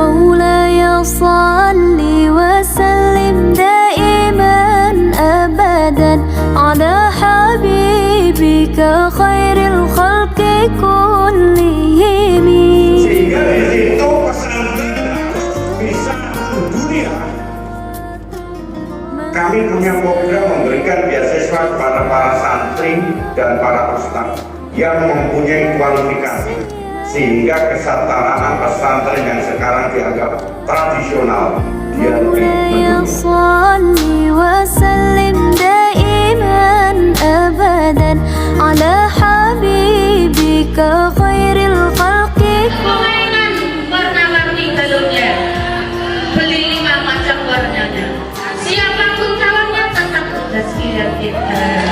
مولاي صل وسلم دائما أبدا على حبيبك خير الخلق كلهم. Sehingga di situ pesantren bisa dunia. Kami punya program memberikan beasiswa kepada para santri dan para ustadz yang mempunyai kualifikasi, sehingga kesetaraan pesantren yang sekarang dianggap tradisional dia lebih mendunia. Permainan warna-warni galonnya, beli 5 macam warnanya. Siapapun calonnya tetap tugas kita.